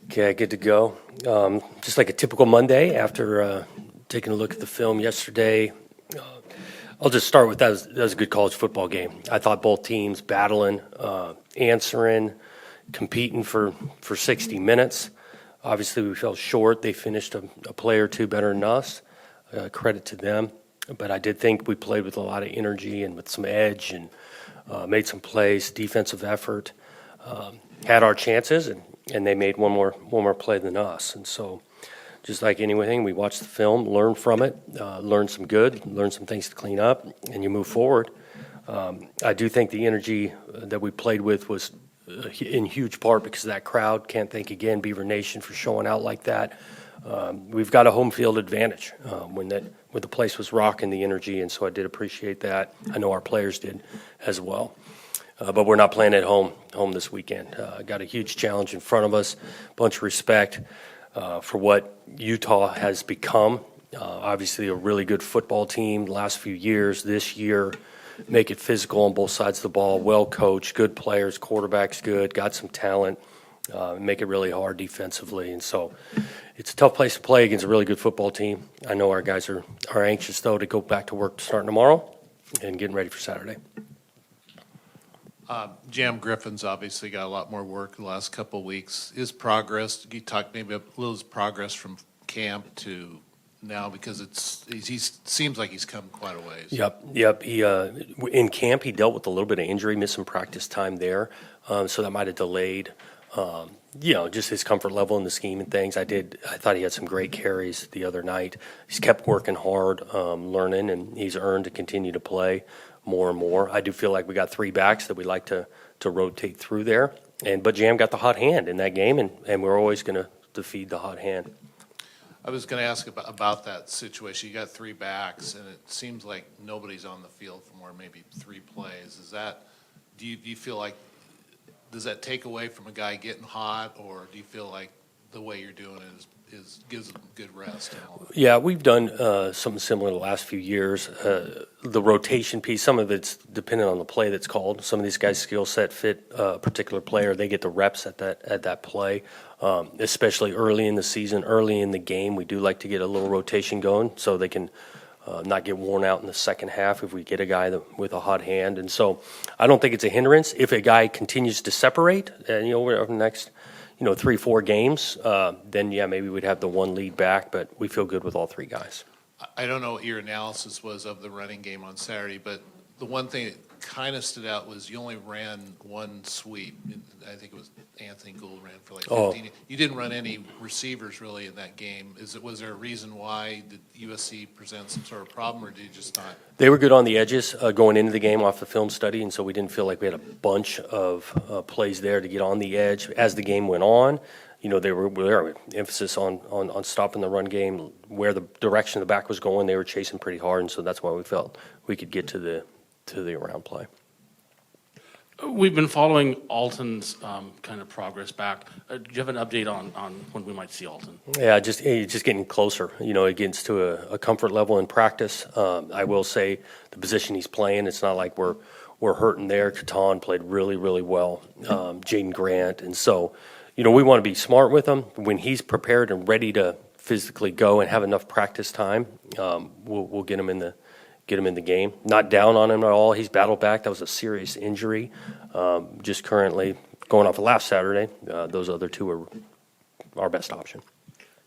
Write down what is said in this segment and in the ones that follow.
Okay, good to go. Just like a typical Monday after taking a look at the film yesterday. I'll just start with that was a good college football game. I thought both teams battling, answering, competing for 60 minutes. Obviously, we fell short. They finished a play or two better than us. Credit to them. But I did think we played with a lot of energy and with some edge and made some plays, defensive effort. Had our chances, and they made one more play than us. And so, just like anything, we watched the film, learned from it, learned some good, learned some things to clean up, and you move forward. I do think the energy that we played with was in huge part because of that crowd. Can't thank again Beaver Nation for showing out like that. We've got a home field advantage when the place was rocking, the energy, and so I did appreciate that. I know our players did as well. But we're not playing at home this weekend. Got a huge challenge in front of us. Bunch of respect for what Utah has become. Obviously, a really good football team the last few years. This year, make it physical on both sides of the ball. Well coached, good players, quarterback's good, got some talent. Make it really hard defensively, and so it's a tough place to play against a really good football team. I know our guys are anxious though to go back to work starting tomorrow and getting ready for Saturday. Jam Griffin's obviously got a lot more work the last couple of weeks. His progress, you talk maybe a little progress from camp to now, because he seems like he's come quite a ways. Yep. He in camp he dealt with a little bit of injury, missed some practice time there, so that might have delayed. Just his comfort level in the scheme and things. I thought he had some great carries the other night. He's kept working hard, learning, and he's earned to continue to play more and more. I do feel like we got three backs that we like to rotate through there. But Jam got the hot hand in that game, and we're always going to feed the hot hand. I was going to ask about that situation. You got three backs, and it seems like nobody's on the field for more maybe three plays. Do you feel like, does that take away from a guy getting hot, or do you feel like the way you're doing it gives them good rest? Yeah, we've done something similar the last few years. The rotation piece, some of it's dependent on the play that's called. Some of these guys' skill set fit a particular player. They get the reps at that play, especially early in the season, early in the game. We do like to get a little rotation going so they can not get worn out in the second half if we get a guy with a hot hand. And so I don't think it's a hindrance. If a guy continues to separate, and over the next 3-4 games, then yeah, maybe we'd have the one lead back, but we feel good with all three guys. I don't know what your analysis was of the running game on Saturday, but the one thing that kind of stood out was you only ran one sweep. I think it was Anthony Gould ran for like 15. You didn't run any receivers really in that game. Was there a reason why? Did USC present some sort of problem, or did you just not? They were good on the edges going into the game off the film study, and so we didn't feel like we had a bunch of plays there to get on the edge. As the game went on, they were emphasis on stopping the run game. Where the direction the back was going, they were chasing pretty hard, and so that's why we felt we could get to the around play. We've been following Alton's kind of progress back. Do you have an update on when we might see Alton? Yeah, just getting closer. It gets to a comfort level in practice. I will say the position he's playing, it's not like we're hurting there. Catan played really, really well. Jaden Grant, and so we want to be smart with him. When he's prepared and ready to physically go and have enough practice time, we'll get him in the game. Not down on him at all. He's battled back. That was a serious injury. Just currently going off of last Saturday, those other two are our best option.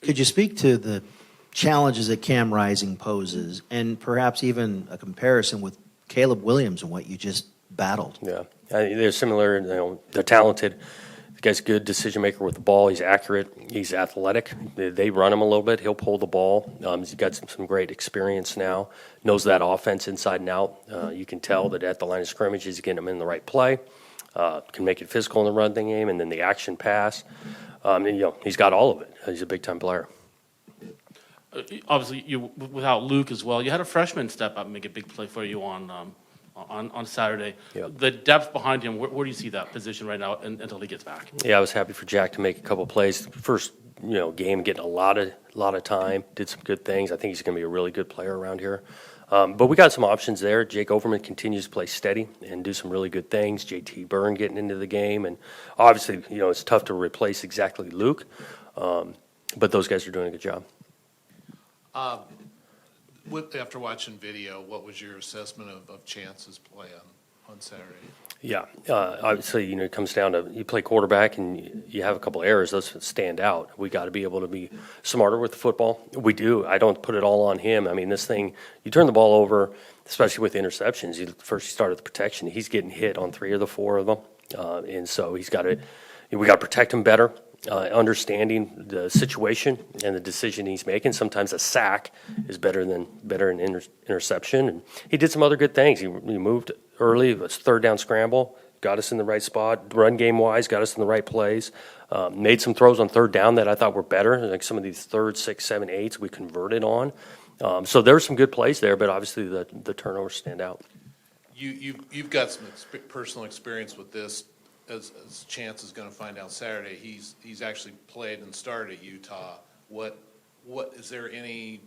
Could you speak to the challenges that Cam Rising poses, and perhaps even a comparison with Caleb Williams and what you just battled? Yeah, they're similar. They're talented. The guy's a good decision maker with the ball. He's accurate. He's athletic. They run him a little bit. He'll pull the ball. He's got some great experience now. Knows that offense inside and out. You can tell that at the line of scrimmage, he's getting them in the right play. Can make it physical in the run game, and then the action pass. He's got all of it. He's a big-time player. Obviously, without Luke as well, you had a freshman step up and make a big play for you on Saturday. Yep. The depth behind him, where do you see that position right now until he gets back? Yeah, I was happy for Jack to make a couple plays. First, game, getting a lot of time, did some good things. I think he's going to be a really good player around here. But we got some options there. Jake Overman continues to play steady and do some really good things. JT Byrne getting into the game. And obviously, it's tough to replace exactly Luke. But those guys are doing a good job. After watching video, what was your assessment of Chance's play on Saturday? Yeah, obviously, it comes down to you play quarterback and you have a couple errors. Those stand out. We got to be able to be smarter with the football. We do. I don't put it all on him. I mean, this thing, you turn the ball over, especially with interceptions. First, you start with the protection. He's getting hit on 3 of the 4 of them, and so we got to protect him better. Understanding the situation and the decision he's making. Sometimes a sack is better than an interception. And he did some other good things. He moved early. It was 3rd down scramble. Got us in the right spot. Run game wise, got us in the right plays. Made some throws on 3rd down that I thought were better. Like some of these 3rd, 6, 7, 8s we converted on. So there were some good plays there, but obviously the turnovers stand out. You've got some personal experience with this. As Chance is going to find out Saturday, he's actually played and started at Utah. What is there any?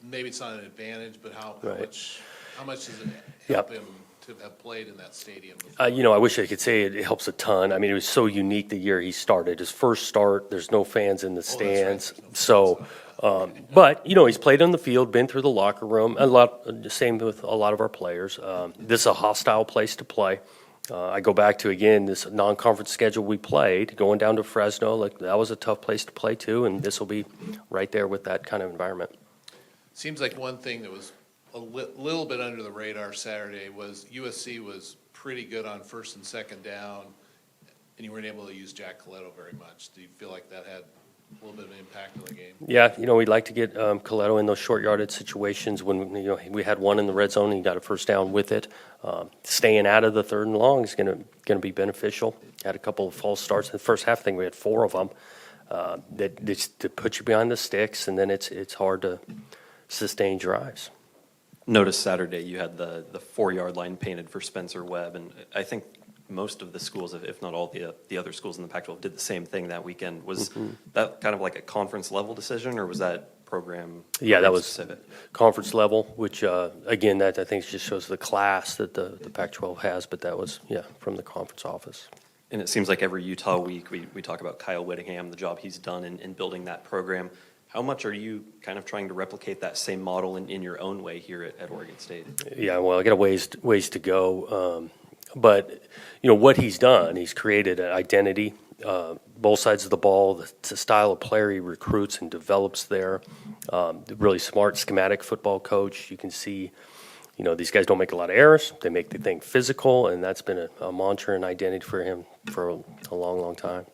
Maybe it's not an advantage, but how much does it help him to have played in that stadium before? I wish I could say it helps a ton. I mean, it was so unique the year he started. His first start, there's no fans in the stands, but he's played on the field, been through the locker room. Same with a lot of our players. This is a hostile place to play. I go back to, again, this non-conference schedule we played, going down to Fresno. That was a tough place to play, too, and this will be right there with that kind of environment. Seems like one thing that was a little bit under the radar Saturday was USC was pretty good on 1st and 2nd down, and you weren't able to use Jack Coletto very much. Do you feel like that had a little bit of an impact on the game? Yeah, we'd like to get Coletto in those short yardage situations when we had one in the red zone and he got a 1st down with it. Staying out of the 3rd and long is going to be beneficial. Had a couple of false starts in the first half. I think we had 4 of them that put you behind the sticks, and then it's hard to sustain drives. Notice Saturday you had the 4-yard line painted for Spencer Webb, and I think most of the schools, if not all the other schools in the Pac-12, did the same thing that weekend. Was that kind of like a conference level decision, or was that program? Yeah, that was specific? Conference level, which again, that I think just shows the class that the Pac-12 has. But that was from the conference office. And it seems like every Utah week we talk about Kyle Whittingham, the job he's done in building that program. How much are you kind of trying to replicate that same model in your own way here at Oregon State? Yeah, well, I got a ways to go. But what he's done, he's created an identity, both sides of the ball, the style of player he recruits and develops there. Really smart, schematic football coach. You can see, these guys don't make a lot of errors. They make the thing physical, and that's been a mantra and identity for him for a long, long time.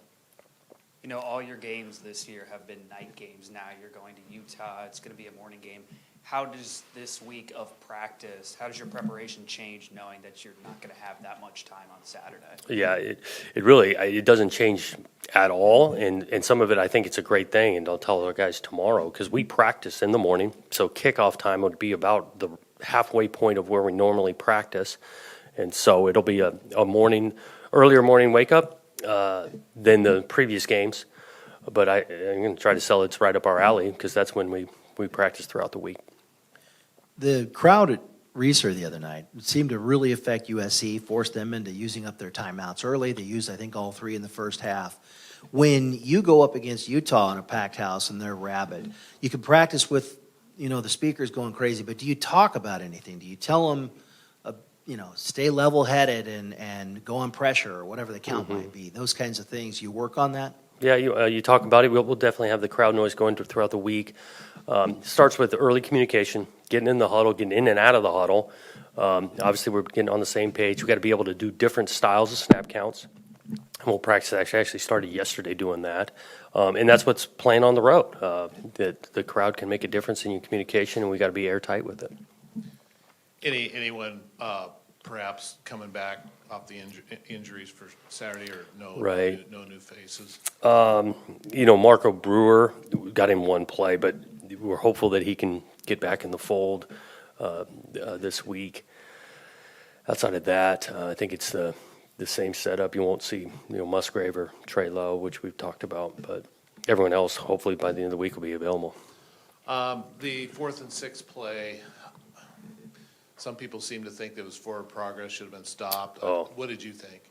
All your games this year have been night games. Now you're going to Utah. It's going to be a morning game. How does this week of practice, how does your preparation change knowing that you're not going to have that much time on Saturday? Yeah, it really doesn't change at all. And some of it, I think it's a great thing, and I'll tell our guys tomorrow, because we practice in the morning. So kickoff time would be about the halfway point of where we normally practice. And so it'll be a earlier morning wake up than the previous games. But I'm going to try to sell it's right up our alley, because that's when we practice throughout the week. The crowd at Reser the other night seemed to really affect USC, forced them into using up their timeouts early. They used, I think, all 3 in the first half. When you go up against Utah in a packed house and they're rabid, you can practice with, the speakers going crazy, but do you talk about anything? Do you tell them, stay level-headed and go on pressure or whatever the count might be? Those kinds of things. You work on that? Yeah, you talk about it. We'll definitely have the crowd noise going throughout the week. Starts with early communication, getting in the huddle, getting in and out of the huddle. Obviously, we're getting on the same page. We've got to be able to do different styles of snap counts. And we'll practice. Actually started yesterday doing that. And that's what's playing on the road, that the crowd can make a difference in your communication, and we got to be airtight with it. Anyone perhaps coming back off the injuries for Saturday, or no new faces? Marco Brewer, got him one play, but we're hopeful that he can get back in the fold this week. Outside of that, I think it's the same setup. You won't see Musgrave or Trey Lowe, which we've talked about, but everyone else, hopefully by the end of the week, will be available. The 4th and 6th play, Some people seem to think that it was forward progress, should have been stopped. Oh. What did you think?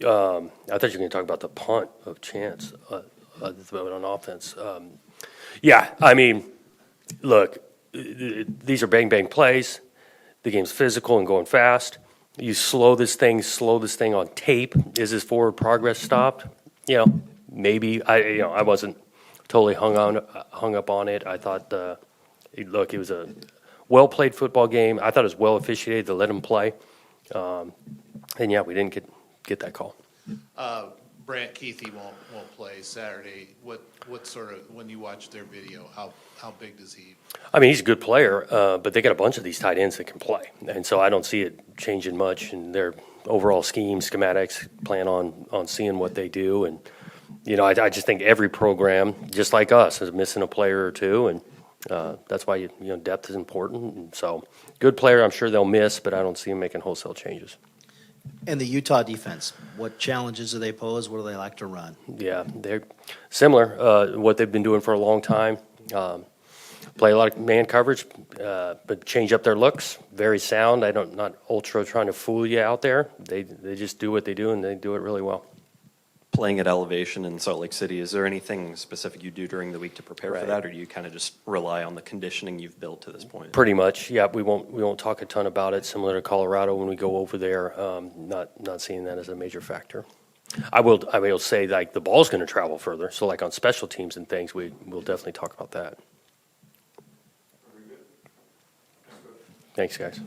I thought you were going to talk about the punt of Chance on offense. Yeah, I mean, look, these are bang plays. The game's physical and going fast. You slow this thing on tape. Is this forward progress stopped? You know, maybe. I wasn't totally hung up on it. I thought, look, it was a well-played football game. I thought it was well officiated to let them play. And yeah, we didn't get that call. Brant Keithy won't play Saturday. What sort of, when you watch their video, how big does he? I mean, he's a good player, but they got a bunch of these tight ends that can play. And so I don't see it changing much in their overall scheme, schematics, plan on seeing what they do. And, you know, I just think every program, just like us, is missing a player or two. And that's why, depth is important. And so good player, I'm sure they'll miss, but I don't see them making wholesale changes. And the Utah defense, what challenges do they pose? What do they like to run? Yeah, they're similar, what they've been doing for a long time. Play a lot of man coverage, but change up their looks. Very sound. Not ultra trying to fool you out there. They just do what they do, and they do it really well. Playing at elevation in Salt Lake City, is there anything specific you do during the week to prepare Right. for that, or do you kind of just rely on the conditioning you've built to this point? Pretty much, yeah. We won't talk a ton about it. Similar to Colorado when we go over there. Not seeing that as a major factor. I will say like the ball's going to travel further. So like on special teams and things, we'll definitely talk about that. Thanks, guys.